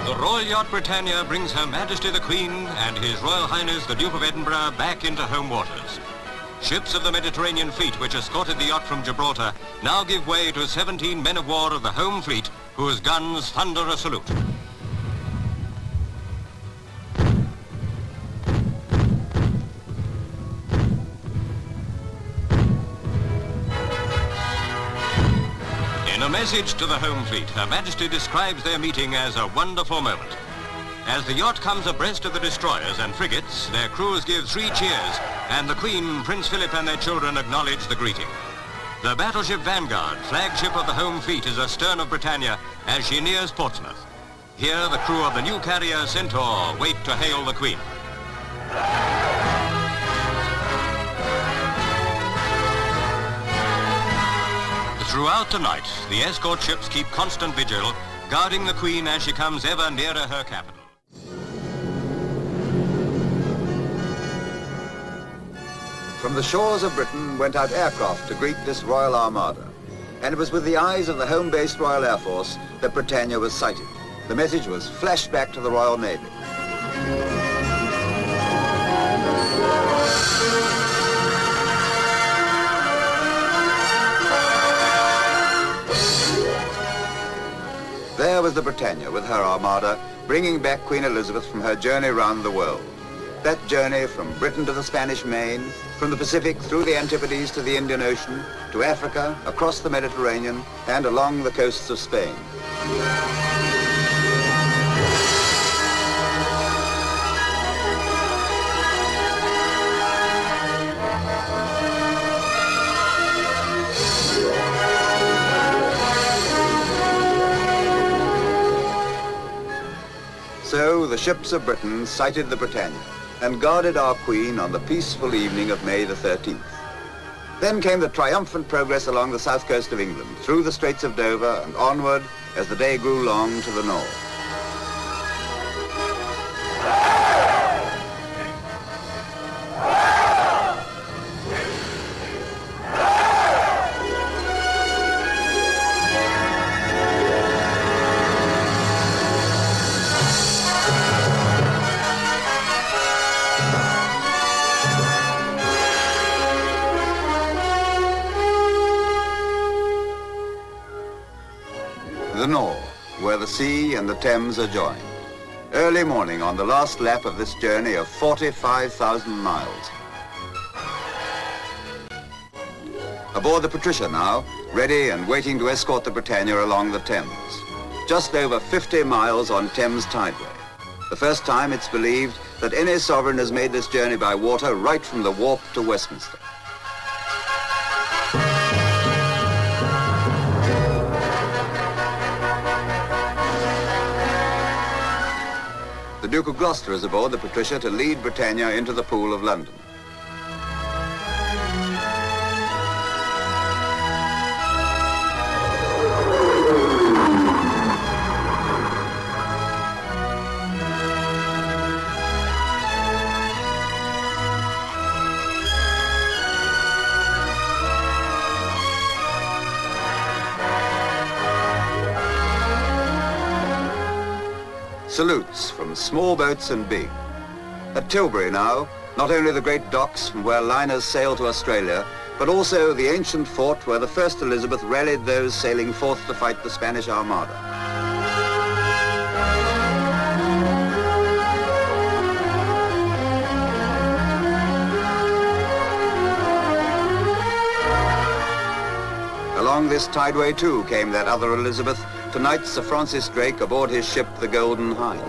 The Royal Yacht Britannia brings Her Majesty the Queen and His Royal Highness the Duke of Edinburgh back into home waters. Ships of the Mediterranean fleet which escorted the yacht from Gibraltar now give way to 17 men of war of the home fleet whose guns thunder a salute. In a message to the home fleet, Her Majesty describes their meeting as a wonderful moment. As the yacht comes abreast of the destroyers and frigates, their crews give 3 cheers, and the Queen, Prince Philip and their children acknowledge the greeting. The battleship Vanguard, flagship of the home fleet, is astern of Britannia as she nears Portsmouth. Here, the crew of the new carrier Centaur wait to hail the Queen. Throughout the night, the escort ships keep constant vigil, guarding the Queen as she comes ever nearer her capital. From the shores of Britain went out aircraft to greet this Royal Armada. And it was with the eyes of the home-based Royal Air Force that Britannia was sighted. The message was flashed back to the Royal Navy. There was the Britannia with her Armada, bringing back Queen Elizabeth from her journey round the world. That journey from Britain to the Spanish Main, from the Pacific through the Antipodes to the Indian Ocean, to Africa, across the Mediterranean, and along the coasts of Spain. So the ships of Britain sighted the Britannia and guarded our Queen on the peaceful evening of May the 13th. Then came the triumphant progress along the south coast of England, through the Straits of Dover and onward as the day grew long to the north. The Nore, where the sea and the Thames are joined. Early morning on the last lap of this journey of 45,000 miles. Aboard the Patricia now, ready and waiting to escort the Britannia along the Thames. Just over 50 miles on Thames Tideway. The first time it's believed that any sovereign has made this journey by water right from the Warp to Westminster. The Duke of Gloucester is aboard the Patricia to lead Britannia into the Pool of London. Salutes from small boats and big. At Tilbury now, not only the great docks from where liners sail to Australia, but also the ancient fort where the first Elizabeth rallied those sailing forth to fight the Spanish Armada. Along this tideway too came that other Elizabeth, tonight Sir Francis Drake aboard his ship, the Golden Hind.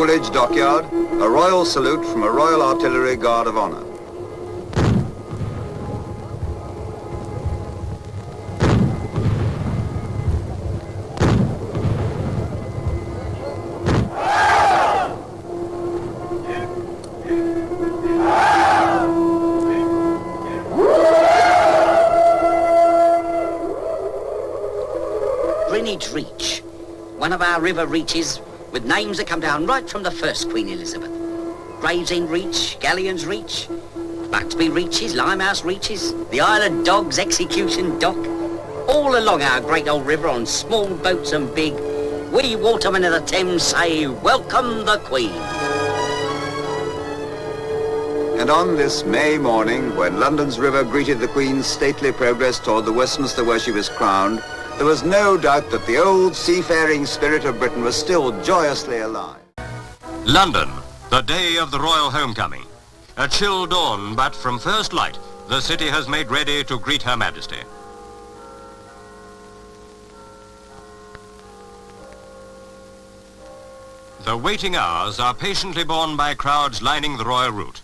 Woolwich dockyard, a royal salute from a Royal Artillery Guard of Honour. Reach, one of our river reaches with names that come down right from the first Queen Elizabeth. Gravesend Reach, Galleons Reach, Buxby Reaches, Limehouse Reaches, the Isle of Dogs Execution Dock. All along our great old river on small boats and big, we watermen of the Thames say, welcome the Queen. And on this May morning, when London's river greeted the Queen's stately progress toward the Westminster where she was crowned, there was no doubt that the old seafaring spirit of Britain was still joyously alive. London, the day of the royal homecoming. A chill dawn, but from first light, the city has made ready to greet Her Majesty. The waiting hours are patiently borne by crowds lining the royal route.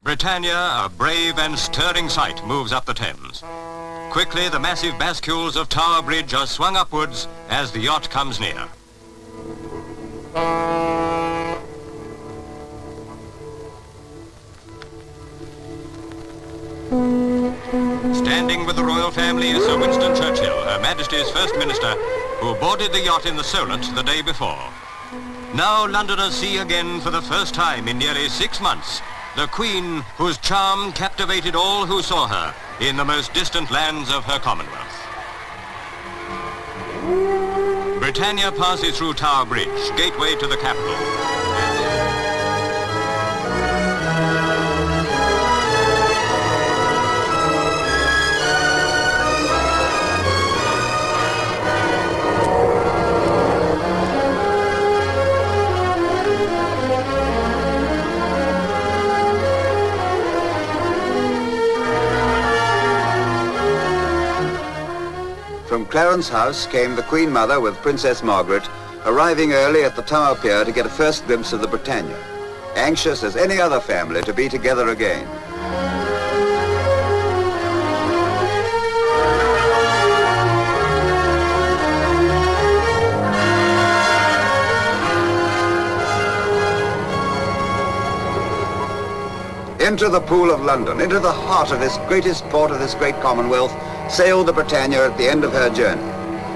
Britannia, a brave and stirring sight, moves up the Thames. Quickly, the massive bascules of Tower Bridge are swung upwards as the yacht comes near. Standing with the royal family is Sir Winston Churchill, Her Majesty's First Minister, who boarded the yacht in the Solent the day before. Now Londoners see again for the first time in nearly 6 months the Queen whose charm captivated all who saw her in the most distant lands of her Commonwealth. Britannia passes through Tower Bridge, gateway to the capital. From Clarence House came the Queen Mother with Princess Margaret, arriving early at the Tower Pier to get a first glimpse of the Britannia, anxious as any other family to be together again. Into the Pool of London, into the heart of this greatest port of this great Commonwealth, sailed the Britannia at the end of her journey.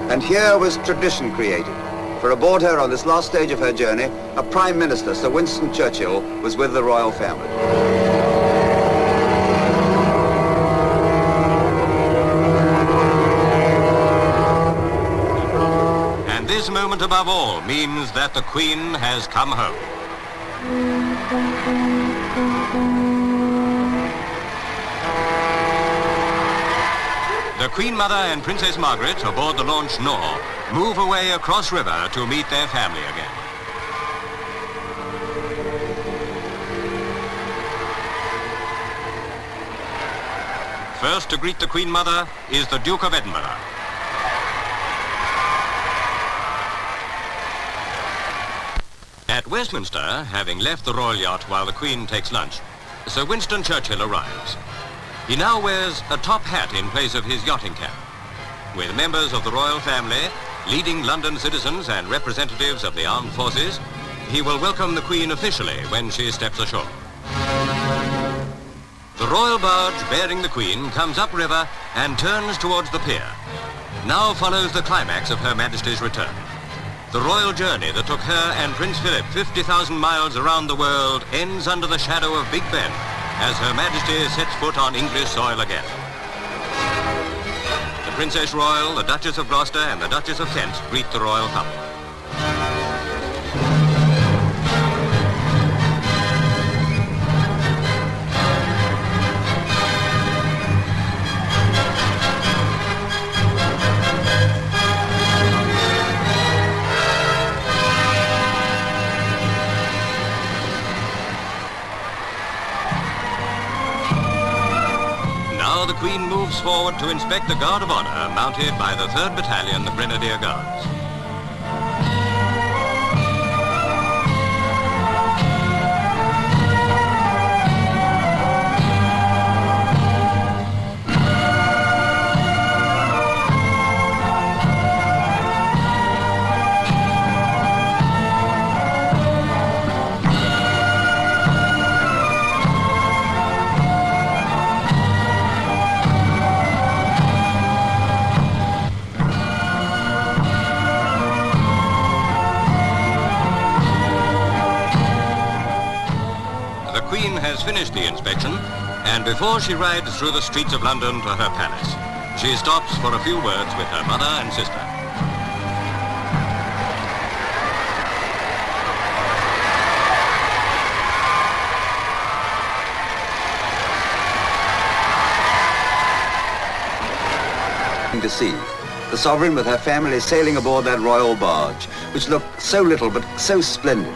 And here was tradition created, for aboard her on this last stage of her journey, a Prime Minister, Sir Winston Churchill, was with the royal family. And this moment above all means that the Queen has come home. The Queen Mother and Princess Margaret, aboard the launch Nore, move away across river to meet their family again. First to greet the Queen Mother is the Duke of Edinburgh. At Westminster, having left the Royal Yacht while the Queen takes lunch, Sir Winston Churchill arrives. He now wears a top hat in place of his yachting cap. With members of the royal family, leading London citizens and representatives of the armed forces, he will welcome the Queen officially when she steps ashore. The royal barge bearing the Queen comes upriver and turns towards the pier. Now follows the climax of Her Majesty's return. The royal journey that took her and Prince Philip 50,000 miles around the world ends under the shadow of Big Ben as Her Majesty sets foot on English soil again. The Princess Royal, the Duchess of Gloucester and the Duchess of Kent greet the royal couple. Now the Queen moves forward to inspect the Guard of Honour mounted by the 3rd Battalion, the Grenadier Guards. has finished the inspection, and before she rides through the streets of London to her palace, she stops for a few words with her mother and sister. To see the sovereign with her family sailing aboard that royal barge, which looked so little but so splendid.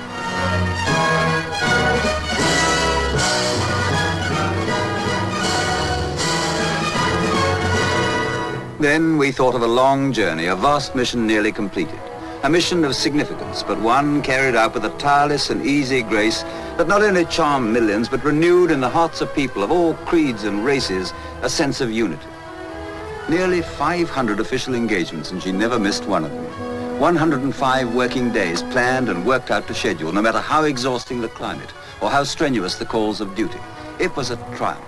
Then we thought of a long journey, a vast mission nearly completed. A mission of significance, but one carried out with a tireless and easy grace that not only charmed millions, but renewed in the hearts of people of all creeds and races a sense of unity. Nearly 500 official engagements, and she never missed one of them. 105 working days planned and worked out to schedule, no matter how exhausting the climate or how strenuous the calls of duty. It was a triumph.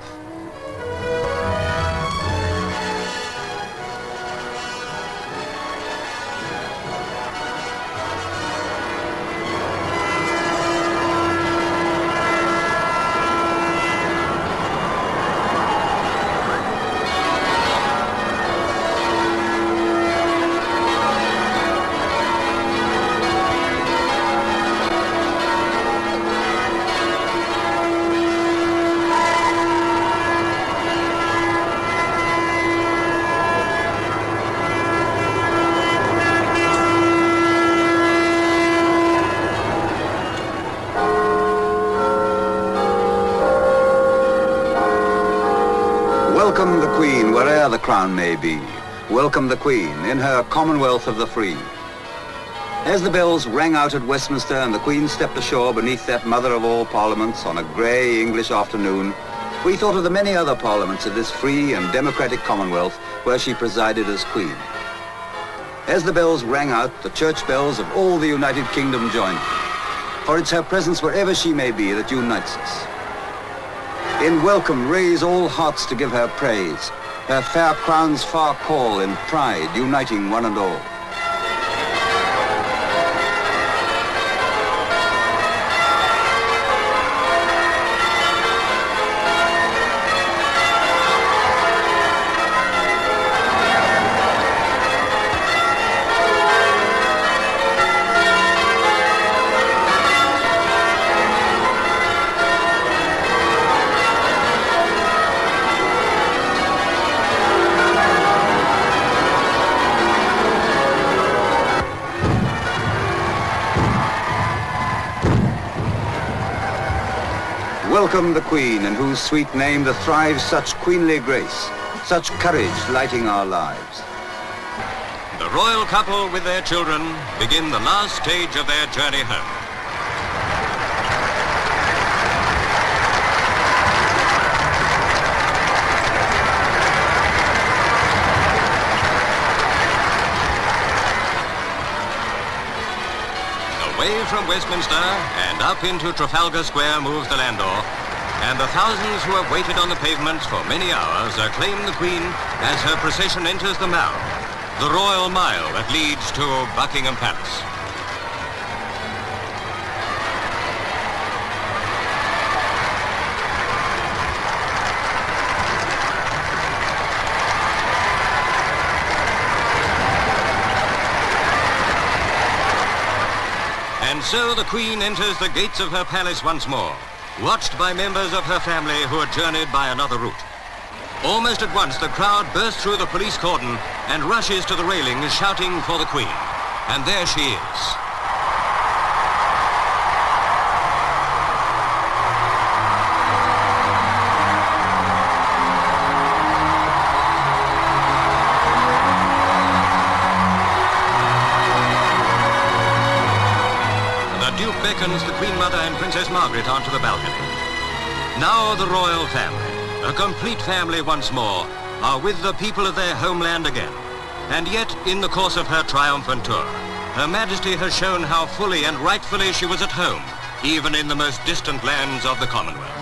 Welcome the Queen, where'er the crown may be. Welcome the Queen in her Commonwealth of the free. As the bells rang out at Westminster and the Queen stepped ashore beneath that mother of all parliaments on a grey English afternoon, we thought of the many other parliaments of this free and democratic Commonwealth where she presided as Queen. As the bells rang out, the church bells of all the United Kingdom joined, for it's her presence wherever she may be that unites us. In welcome raise all hearts to give her praise, her fair crown's far call in pride uniting one and all. Welcome the Queen, in whose sweet name there thrives such queenly grace, such courage lighting our lives. The royal couple with their children begin the last stage of their journey home. Away from Westminster and up into Trafalgar Square moves the landau, and the thousands who have waited on the pavements for many hours acclaim the Queen as her procession enters the Mall, the royal mile that leads to Buckingham Palace. And so the Queen enters the gates of her palace once more, watched by members of her family who had journeyed by another route. Almost at once, the crowd bursts through the police cordon and rushes to the railings shouting for the Queen. And there she is. The Duke beckons the Queen Mother and Princess Margaret onto the balcony. Now the royal family, a complete family once more, are with the people of their homeland again. And yet, in the course of her triumphant tour, Her Majesty has shown how fully and rightfully she was at home, even in the most distant lands of the Commonwealth.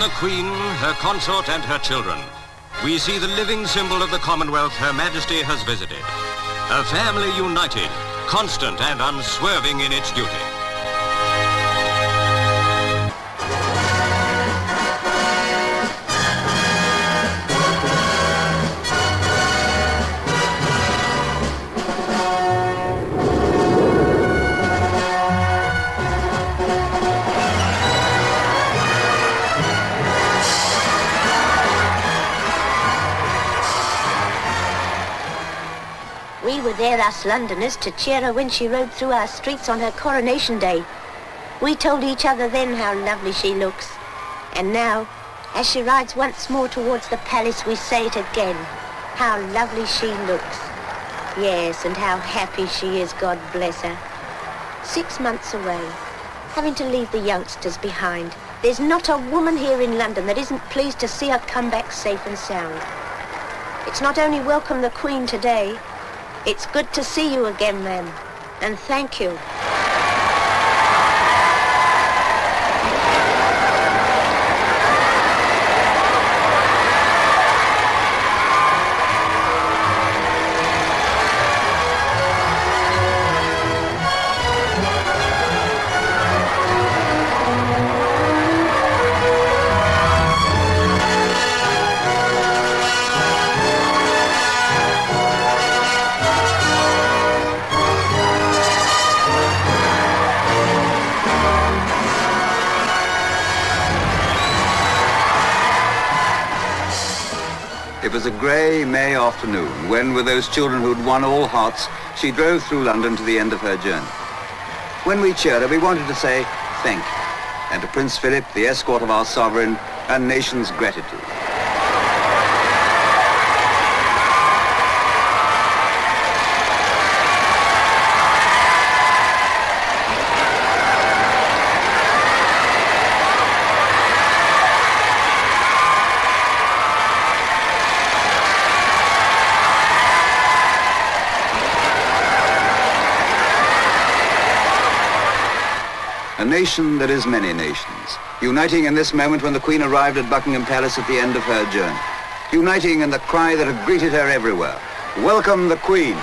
the Queen, her consort and her children, we see the living symbol of the Commonwealth Her Majesty has visited. A family united, constant and unswerving in its duty. We were there, us Londoners, to cheer her when she rode through our streets on her coronation day. We told each other then how lovely she looks. And now, as she rides once more towards the palace, we say it again. How lovely she looks. Yes, and how happy she is, God bless her. 6 months away, having to leave the youngsters behind. There's not a woman here in London that isn't pleased to see her come back safe and sound. It's not only welcome the Queen today, it's good to see you again, ma'am, and thank you. It was a grey May afternoon when, with those children who'd won all hearts, she drove through London to the end of her journey. When we cheered her, we wanted to say thank you, and to Prince Philip, the escort of our sovereign, a nation's gratitude. A nation that is many nations, uniting in this moment when the Queen arrived at Buckingham Palace at the end of her journey, uniting in the cry that had greeted her everywhere, "Welcome the Queen!"